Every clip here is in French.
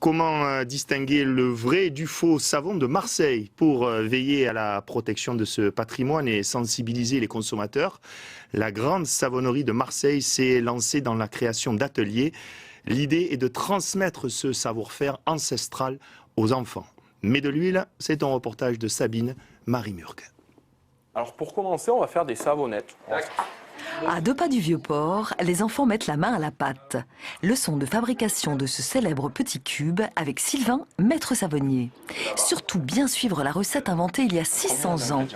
Comment distinguer le vrai du faux savon de Marseille? Pour veiller à la protection de ce patrimoine et sensibiliser les consommateurs, la grande savonnerie de Marseille s'est lancée dans la création d'ateliers. L'idée est de transmettre ce savoir-faire ancestral aux enfants. Mais de l'huile, c'est un reportage de Sabine Marie-Murgue. Alors pour commencer, on va faire des savonnettes. À 2 pas du Vieux-Port, les enfants mettent la main à la pâte. Leçon de fabrication de ce célèbre petit cube avec Sylvain, maître savonnier. Surtout bien suivre la recette inventée il y a 600 ans.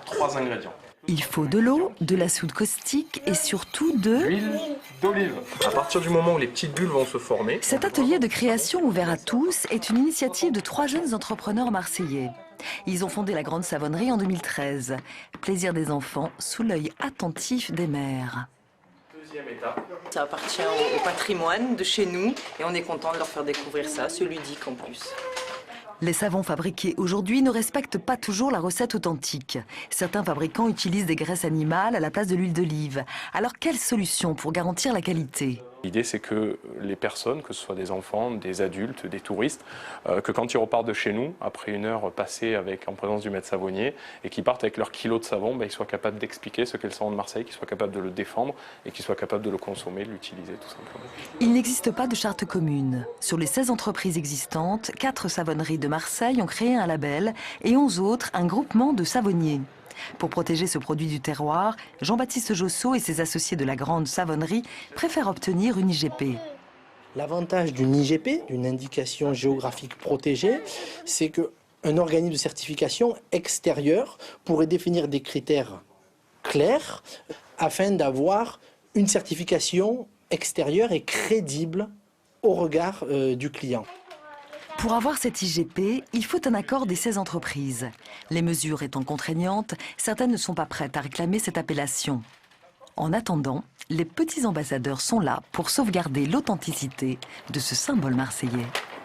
3 ingrédients. Il faut de l'eau, de la soude caustique et surtout de... L'huile d'olive. À partir du moment où les petites bulles vont se former... Cet atelier de création ouvert à tous est une initiative de 3 jeunes entrepreneurs marseillais. Ils ont fondé la Grande Savonnerie en 2013. Plaisir des enfants sous l'œil attentif des mères. Deuxième étape. Ça appartient au patrimoine de chez nous et on est content de leur faire découvrir ça, c'est ludique en plus. Les savons fabriqués aujourd'hui ne respectent pas toujours la recette authentique. Certains fabricants utilisent des graisses animales à la place de l'huile d'olive. Alors quelle solution pour garantir la qualité ? L'idée, c'est que les personnes, que ce soit des enfants, des adultes, des touristes, que quand ils repartent de chez nous, après 1 heure passée en présence du maître savonnier, et qu'ils partent avec leur kilo de savon, ils soient capables d'expliquer ce qu'est le savon de Marseille, qu'ils soient capables de le défendre et qu'ils soient capables de le consommer, de l'utiliser tout simplement. Il n'existe pas de charte commune. Sur les 16 entreprises existantes, 4 savonneries de Marseille ont créé un label et 11 autres un groupement de savonniers. Pour protéger ce produit du terroir, Jean-Baptiste Jossot et ses associés de la Grande Savonnerie préfèrent obtenir une IGP. L'avantage d'une IGP, d'une indication géographique protégée, c'est qu'un organisme de certification extérieur pourrait définir des critères clairs afin d'avoir une certification extérieure et crédible au regard du client. Pour avoir cette IGP, il faut un accord des 16 entreprises. Les mesures étant contraignantes, certaines ne sont pas prêtes à réclamer cette appellation. En attendant, les petits ambassadeurs sont là pour sauvegarder l'authenticité de ce symbole marseillais.